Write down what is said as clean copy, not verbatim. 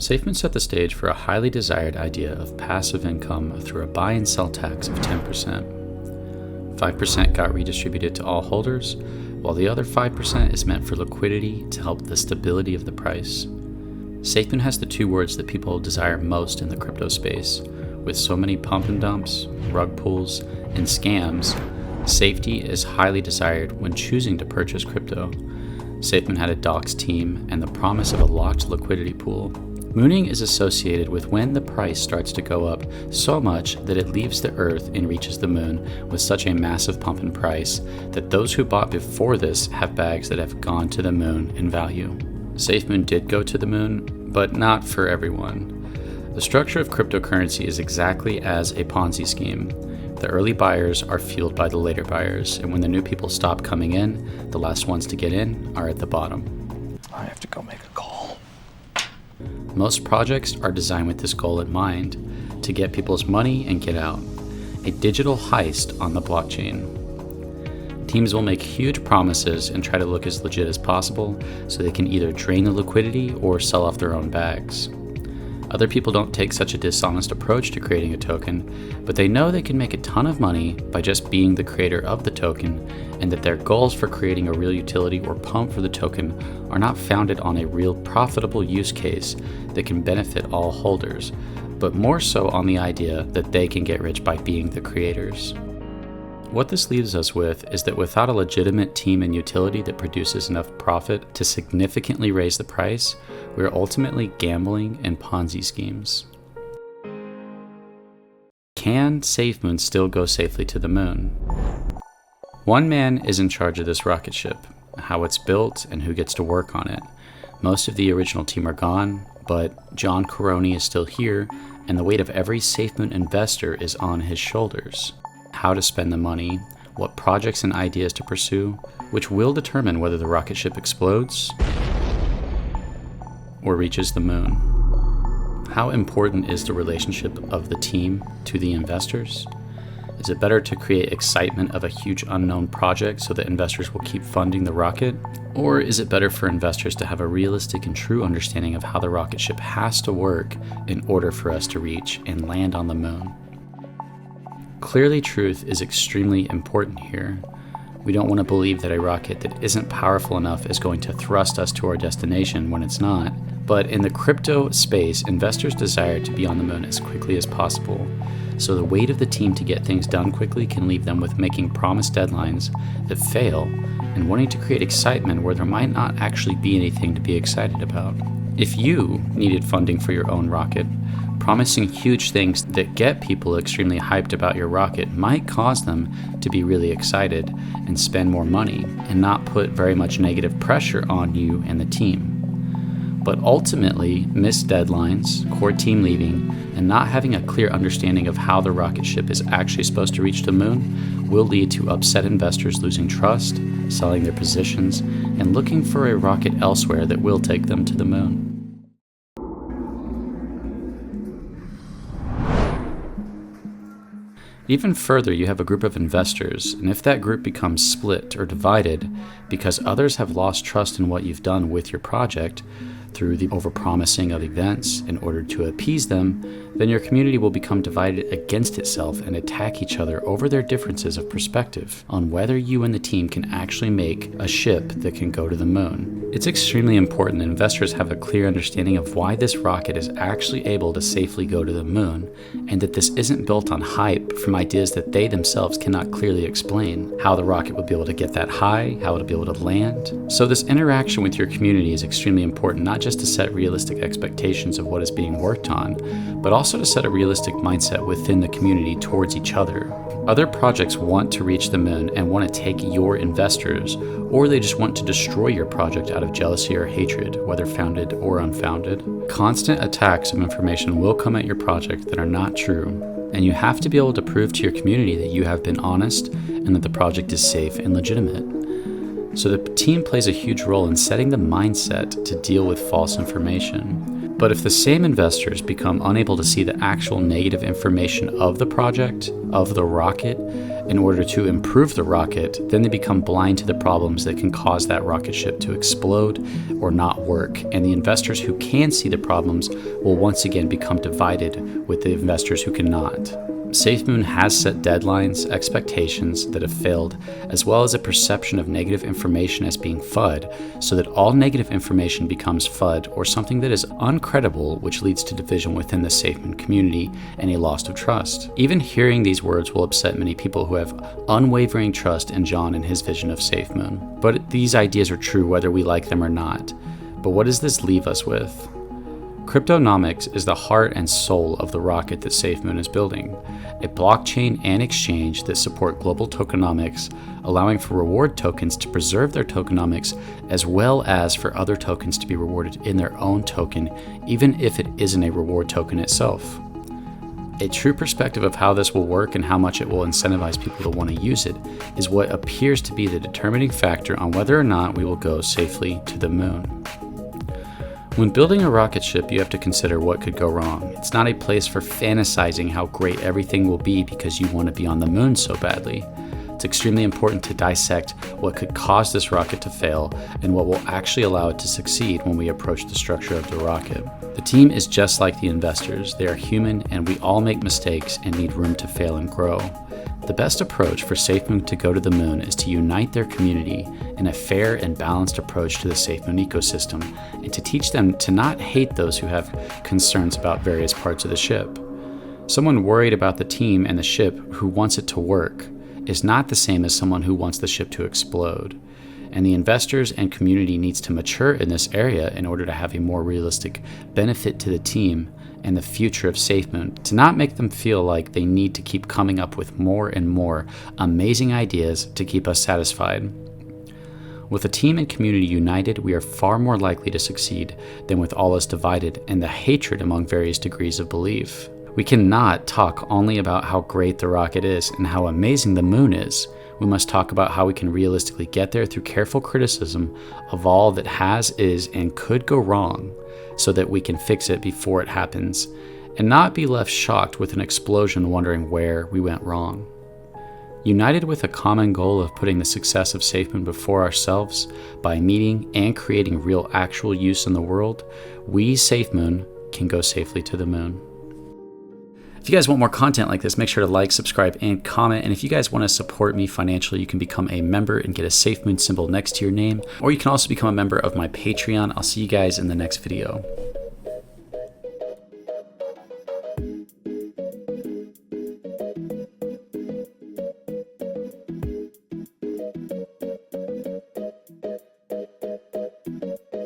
Safemoon set the stage for a highly desired idea of passive income through a buy and sell tax of 10%. 5% got redistributed to all holders, while the other 5% is meant for liquidity to help the stability of the price. Safemoon has the two words that people desire most in the crypto space. With so many pump and dumps, rug pulls, and scams, safety is highly desired when choosing to purchase crypto. Safemoon had a docs team and the promise of a locked liquidity pool. Mooning is associated with when the price starts to go up so much that it leaves the earth and reaches the moon with such a massive pump in price that those who bought before this have bags that have gone to the moon in value. Safemoon did go to the moon, but not for everyone. The structure of cryptocurrency is exactly as a Ponzi scheme. The early buyers are fueled by the later buyers, and when the new people stop coming in, the last ones to get in are at the bottom. I have to go make a call. Most projects are designed with this goal in mind, to get people's money and get out. A digital heist on the blockchain. Teams will make huge promises and try to look as legit as possible so they can either drain the liquidity or sell off their own bags. Other people don't take such a dishonest approach to creating a token, but they know they can make a ton of money by just being the creator of the token, and that their goals for creating a real utility or pump for the token are not founded on a real profitable use case that can benefit all holders, but more so on the idea that they can get rich by being the creators. What this leaves us with is that without a legitimate team and utility that produces enough profit to significantly raise the price, we are ultimately gambling and Ponzi schemes. Can Safemoon still go safely to the moon? One man is in charge of this rocket ship, how it's built and who gets to work on it. Most of the original team are gone, but John Caroni is still here, and the weight of every Safemoon investor is on his shoulders. How to spend the money, what projects and ideas to pursue, which will determine whether the rocket ship explodes or reaches the moon. How important is the relationship of the team to the investors? Is it better to create excitement of a huge unknown project so that investors will keep funding the rocket? Or is it better for investors to have a realistic and true understanding of how the rocket ship has to work in order for us to reach and land on the moon? Clearly, truth is extremely important here. We don't want to believe that a rocket that isn't powerful enough is going to thrust us to our destination when it's not. But in the crypto space, investors desire to be on the moon as quickly as possible. So the weight of the team to get things done quickly can leave them with making promised deadlines that fail and wanting to create excitement where there might not actually be anything to be excited about. If you needed funding for your own rocket, promising huge things that get people extremely hyped about your rocket might cause them to be really excited and spend more money and not put very much negative pressure on you and the team. But ultimately, missed deadlines, core team leaving, and not having a clear understanding of how the rocket ship is actually supposed to reach the moon will lead to upset investors losing trust, selling their positions, and looking for a rocket elsewhere that will take them to the moon. Even further, you have a group of investors, and if that group becomes split or divided because others have lost trust in what you've done with your project through the overpromising of events in order to appease them, then your community will become divided against itself and attack each other over their differences of perspective on whether you and the team can actually make a ship that can go to the moon. It's extremely important that investors have a clear understanding of why this rocket is actually able to safely go to the moon, and that this isn't built on hype from ideas that they themselves cannot clearly explain. How the rocket would be able to get that high, how it would be able to land. So this interaction with your community is extremely important, not just to set realistic expectations of what is being worked on, but also to set a realistic mindset within the community towards each other. Other projects want to reach the moon and want to take your investors, or they just want to destroy your project out of jealousy or hatred, whether founded or unfounded. Constant attacks of information will come at your project that are not true, and you have to be able to prove to your community that you have been honest and that the project is safe and legitimate. So the team plays a huge role in setting the mindset to deal with false information. But if the same investors become unable to see the actual negative information of the project, of the rocket, in order to improve the rocket, then they become blind to the problems that can cause that rocket ship to explode or not work. And the investors who can see the problems will once again become divided with the investors who cannot. Safemoon has set deadlines, expectations that have failed, as well as a perception of negative information as being FUD, so that all negative information becomes FUD or something that is uncredible, which leads to division within the Safemoon community and a loss of trust. Even hearing these words will upset many people who have unwavering trust in John and his vision of Safemoon. But these ideas are true whether we like them or not. But what does this leave us with? Cryptonomics is the heart and soul of the rocket that Safemoon is building, a blockchain and exchange that support global tokenomics, allowing for reward tokens to preserve their tokenomics as well as for other tokens to be rewarded in their own token, even if it isn't a reward token itself. A true perspective of how this will work and how much it will incentivize people to want to use it is what appears to be the determining factor on whether or not we will go safely to the moon. When building a rocket ship, you have to consider what could go wrong. It's not a place for fantasizing how great everything will be because you want to be on the moon so badly. It's extremely important to dissect what could cause this rocket to fail and what will actually allow it to succeed when we approach the structure of the rocket. The team is just like the investors. They are human and we all make mistakes and need room to fail and grow. The best approach for Safemoon to go to the moon is to unite their community in a fair and balanced approach to the Safemoon ecosystem, and to teach them to not hate those who have concerns about various parts of the ship. Someone worried about the team and the ship who wants it to work is not the same as someone who wants the ship to explode. And the investors and community needs to mature in this area in order to have a more realistic benefit to the team and the future of Safemoon, to not make them feel like they need to keep coming up with more and more amazing ideas to keep us satisfied. With the team and community united, we are far more likely to succeed than with all us divided and the hatred among various degrees of belief. We cannot talk only about how great the rocket is and how amazing the moon is. We must talk about how we can realistically get there through careful criticism of all that has, is, and could go wrong, so that we can fix it before it happens, and not be left shocked with an explosion wondering where we went wrong. United with a common goal of putting the success of Safemoon before ourselves by meeting and creating real actual use in the world, we, Safemoon, can go safely to the moon. If you guys want more content like this, make sure to like, subscribe, and comment. And if you guys want to support me financially, you can become a member and get a Safemoon symbol next to your name. Or you can also become a member of my Patreon. I'll see you guys in the next video.